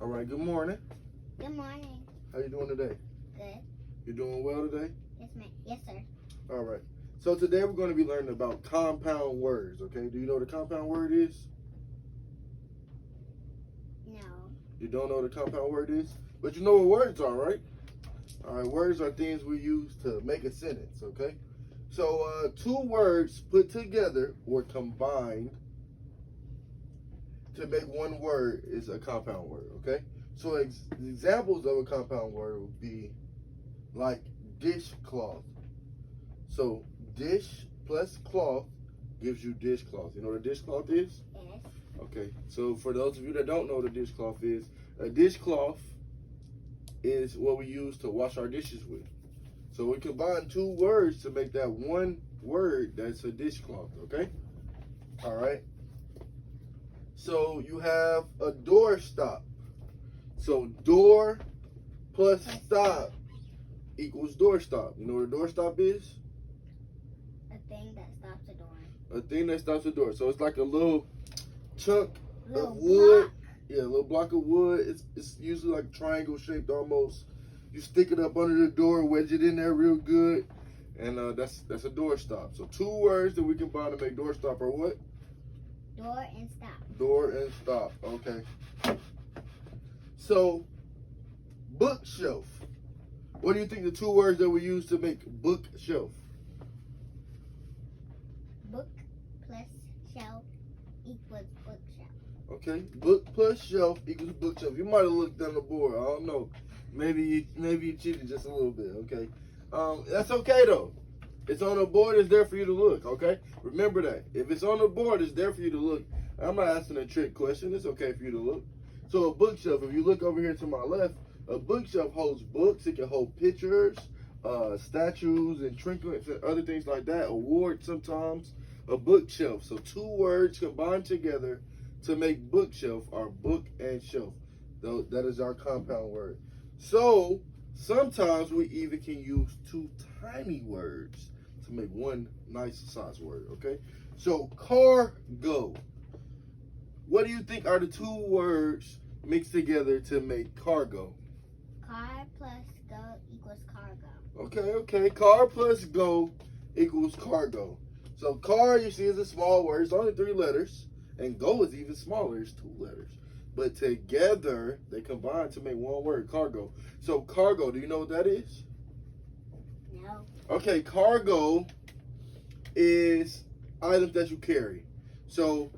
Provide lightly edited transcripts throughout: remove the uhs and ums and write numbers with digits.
All right, good morning. Good morning. How you doing today? Good. You doing well today? Yes, ma'am. Yes, sir. All right. So today we're going to be learning about compound words, okay? Do you know what a compound word is? No. You don't know what a compound word is? But you know what words are, right? All right, words are things we use to make a sentence, okay? So two words put together or combined to make one word is a compound word, okay? So examples of a compound word would be like dishcloth. So dish plus cloth gives you dishcloth. You know what a dishcloth is? Yes. Okay, so for those of you that don't know what a dishcloth is, a dishcloth is what we use to wash our dishes with. So we combine two words to make that one word that's a dishcloth, okay? All right. So you have a doorstop. So door plus stop equals doorstop. You know what a doorstop is? A thing that stops a door. A thing that stops a door. So it's like a little chunk Little of wood. block. Yeah, a little block of wood. It's usually like triangle shaped almost. You stick it up under the door, wedge it in there real good, and that's a doorstop. So two words that we combine to make doorstop are what? Door and stop. Door and stop. Okay. So bookshelf. What do you think the two words that we use to make bookshelf? Book plus shelf equals bookshelf. Okay, book plus shelf equals bookshelf. You might have looked on the board. I don't know. Maybe you cheated just a little bit. Okay, that's okay though. It's on the board. It's there for you to look. Okay, remember that. If it's on the board, it's there for you to look. I'm not asking a trick question. It's okay for you to look. So a bookshelf. If you look over here to my left, a bookshelf holds books. It can hold pictures, statues, and trinkets and other things like that. Awards sometimes. A bookshelf. So two words combined together to make bookshelf are book and shelf. That is our compound word. So sometimes we even can use two tiny words to make one nice size word, okay? So cargo. What do you think are the two words mixed together to make cargo? Car plus go equals cargo. Okay. Car plus go equals cargo. So car, you see, is a small word. It's only 3 letters. And go is even smaller. It's 2 letters. But together, they combine to make one word, cargo. So cargo, do you know what that is? No. Okay, cargo is items that you carry. So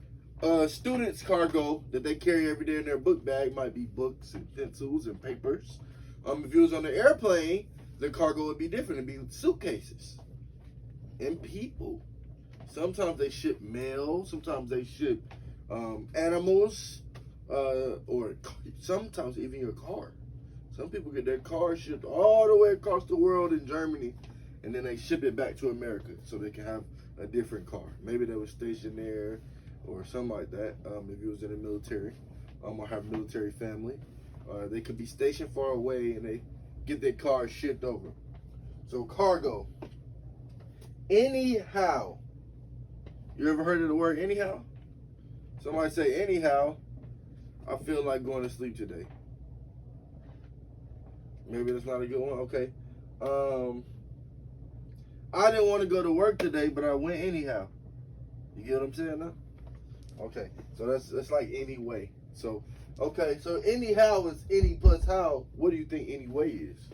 students' cargo that they carry every day in their book bag might be books and pencils and papers. If you was on the airplane, the cargo would be different. It'd be suitcases and people. Sometimes they ship mail. Sometimes they ship animals. Or sometimes even your car. Some people get their car shipped all the way across the world in Germany, and then they ship it back to America so they can have a different car. Maybe they were stationed there or something like that. If you was in the military, or have a military family, they could be stationed far away and they get their car shipped over. So cargo. Anyhow. You ever heard of the word anyhow? Somebody say anyhow. I feel like going to sleep today. Maybe that's not a good one. Okay. I didn't want to go to work today, but I went anyhow. You get what I'm saying now? Okay. So that's like anyway. So okay. So anyhow is any plus how. What do you think anyway is?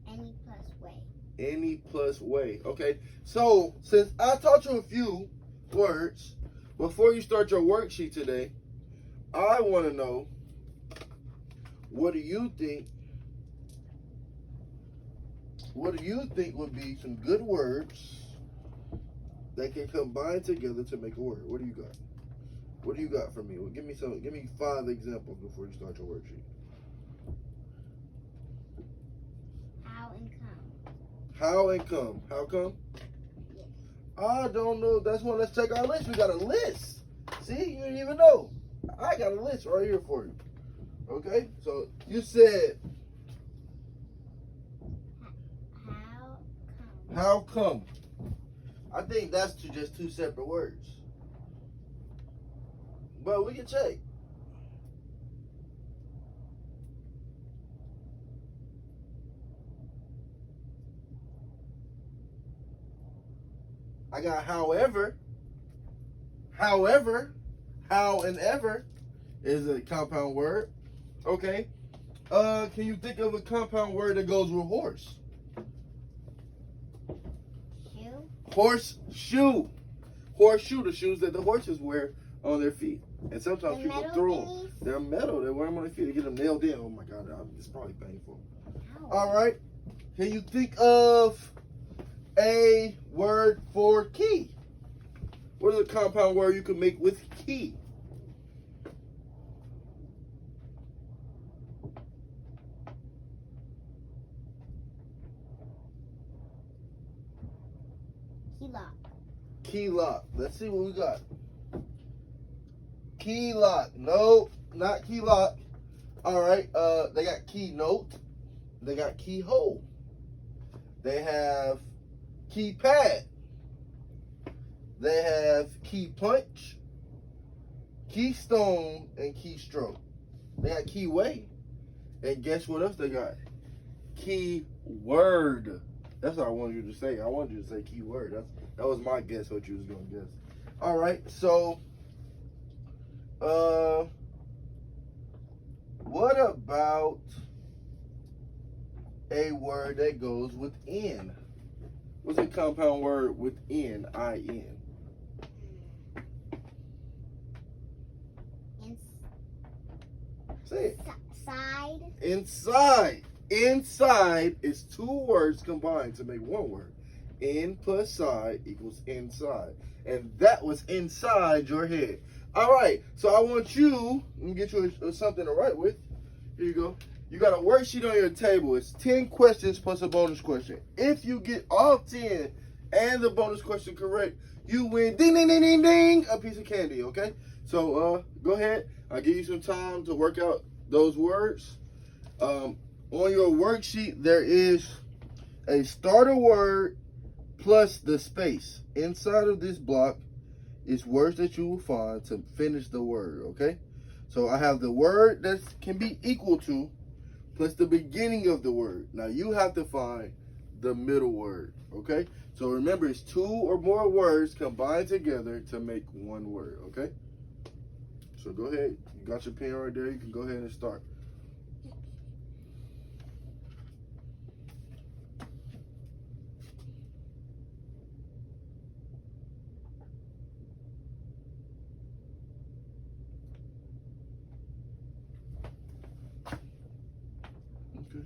Any plus way. Any plus way. Okay. So since I taught you a few words before you start your worksheet today, I want to know, what do you think would be some good words that can combine together to make a word? What do you got? What do you got for me? Well, give me 5 examples before you start your worksheet. How and come. How and come. How come? Yes. I don't know. That's one. Let's check our list. We got a list. See, you didn't even know. I got a list right here for you. Okay, so you said how come? I think that's just 2 separate words. But we can check. I got however. However, how and ever is a compound word. Okay. Can you think of a compound word that goes with horse? Shoe. Horseshoe. Horseshoe, the shoes that the horses wear on their feet. And sometimes The people metal throw them. thingies? They're metal. They wear them on their feet. They get them nailed in. Oh my God, it's probably painful. Ow. All right. Can you think of a word for key? What is a compound word you can make with key? Key lock. Key lock. Let's see what we got. Key lock. No, not key lock. All right. They got key note. They got keyhole. They have keypad. They have key punch, keystone, and keystroke. They got keyway. And guess what else they got? Keyword. That's what I wanted you to say. I wanted you to say keyword. That was my guess what you was gonna guess. All right, so what about a word that goes with N? What's a compound word with N, I-N? Say it. Side. Inside. Inside is two words combined to make one word. In plus side equals inside. And that was inside your head. All right. So I want you, let me get you something to write with. Here you go. You got a worksheet on your table. It's 10 questions plus a bonus question. If you get all 10 and the bonus question correct, you win ding, ding, ding, ding, ding, a piece of candy, okay? So go ahead. I'll give you some time to work out those words. On your worksheet, there is a starter word plus the space. Inside of this block is words that you will find to finish the word, okay? So I have the word that can be equal to plus the beginning of the word. Now you have to find the middle word, okay? So remember, it's two or more words combined together to make one word, okay? So go ahead. You got your pen right there. You can go ahead and start. Okay.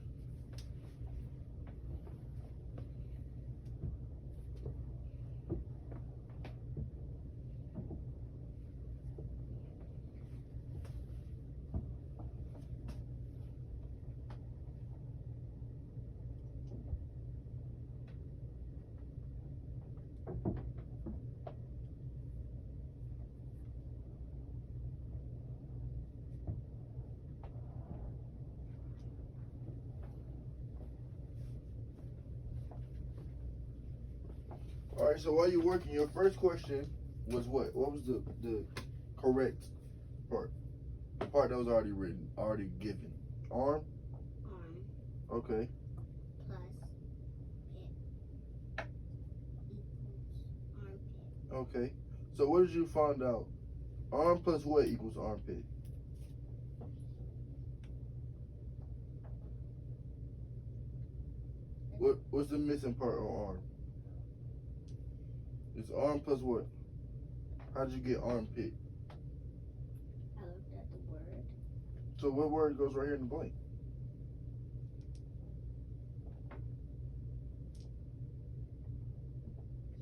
All right, so while you're working, your first question was what? What was the correct part? The part that was already written, already given. Arm? Arm. Okay. Plus pit equals armpit. Okay. So what did you find out? Arm plus what equals armpit? What's the missing part on arm? It's arm plus what? How did you get armpit? I looked at the word. So what word goes right here in the blank?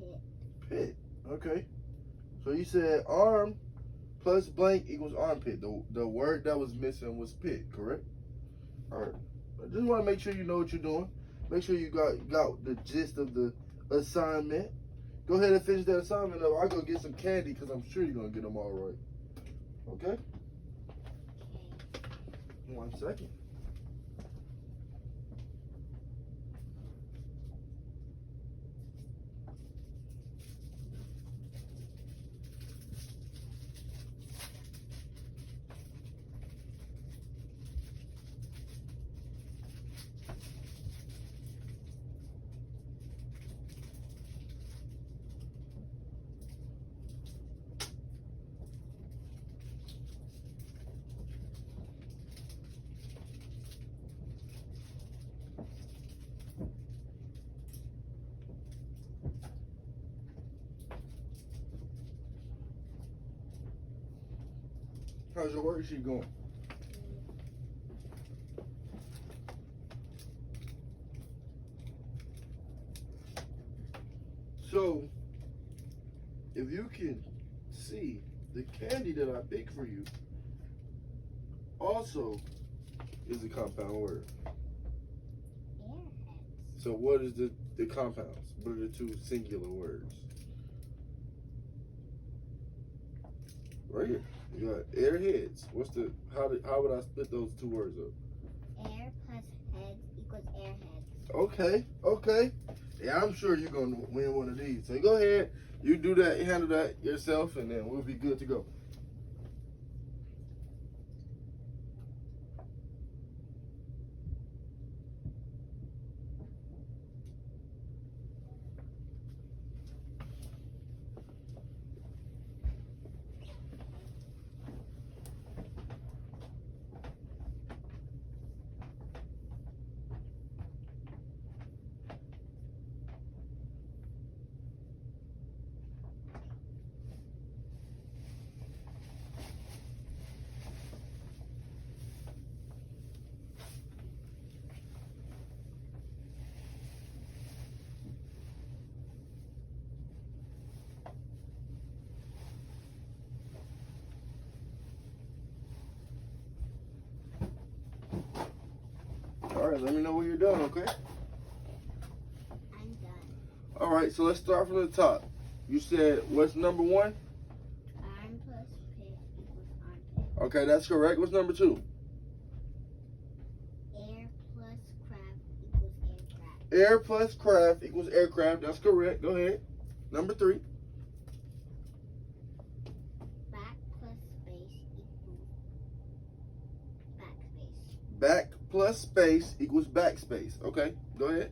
Pit. Pit. Okay. So you said arm plus blank equals armpit. The word that was missing was pit, correct? All right. I just want to make sure you know what you're doing. Make sure you got the gist of the assignment. Go ahead and finish that assignment up. I'll go get some candy because I'm sure you're going to get them all right. Okay? Okay. 1 second. How's your worksheet going? So, if you can see, the candy that I picked for you also is a compound word. Airheads. So what is the compounds? What are the two singular words? Right here. You got airheads. How would I split those two words up? Air plus heads equals airheads. Okay. Yeah, I'm sure you're gonna win one of these. So go ahead, you do that, you handle that yourself, and then we'll be good to go. All right, let me know when you're done, okay? I'm done. All right, so let's start from the top. You said, what's number one? Arm plus pit equals armpit. Okay, that's correct. What's number two? Air plus craft equals aircraft. Air plus craft equals aircraft. That's correct. Go ahead. Number three. Back plus space equals backspace. Back plus space equals backspace. Okay, go ahead.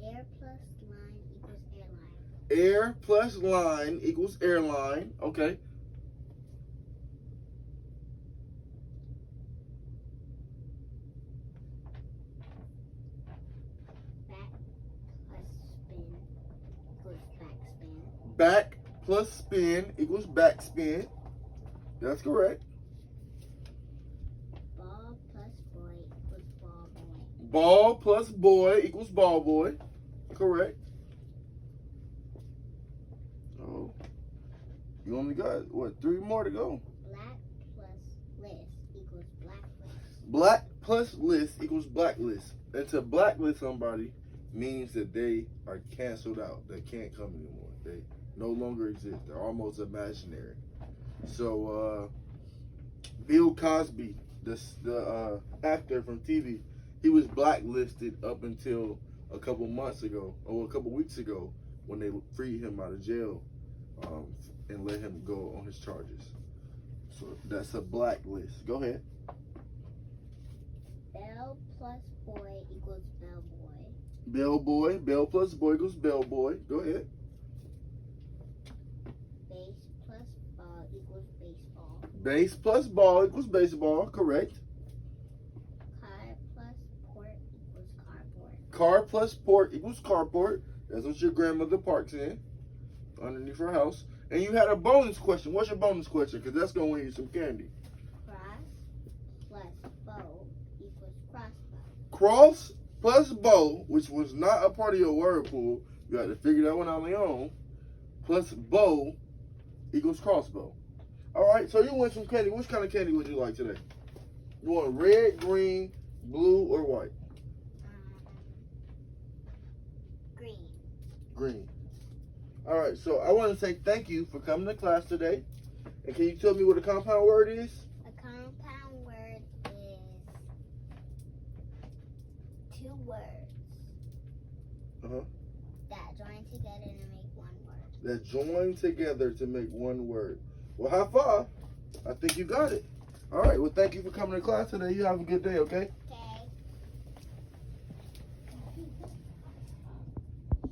Air plus line equals airline. Air plus line equals airline. Okay. Back plus spin equals backspin. Back plus spin equals backspin. That's correct. Ball plus boy equals ball boy. Ball plus boy equals ball boy. Correct. Oh, you only got, what, 3 more to go. Black plus list equals blacklist. Black plus list equals blacklist. And to blacklist somebody means that they are canceled out. They can't come anymore. They no longer exist. They're almost imaginary. So, Bill Cosby, the actor from TV, he was blacklisted up until a couple months ago, or a couple weeks ago, when they freed him out of jail and let him go on his charges. So that's a blacklist. Go ahead. Bell plus boy equals bellboy. Bellboy. Bell plus boy equals bellboy. Go ahead. Base plus ball equals baseball. Base plus ball equals baseball. Correct. Car plus port equals cardboard. Car plus port equals carport. That's what your grandmother parks in, underneath her house. And you had a bonus question. What's your bonus question? Because that's going to win you some candy. Cross plus bow equals crossbow. Cross plus bow, which was not a part of your word pool. You had to figure that one out on your own. Plus bow equals crossbow. All right, so you win some candy. Which kind of candy would you like today? You want red, green, blue, or white? Green. Green. All right, so I want to say thank you for coming to class today. And can you tell me what a compound word is? A compound word is 2 words Uh-huh. that join together to make 1 word. That join together to make 1 word. Well, high five. I think you got it. All right, well, thank you for coming to class today. You have a good day, okay? Okay.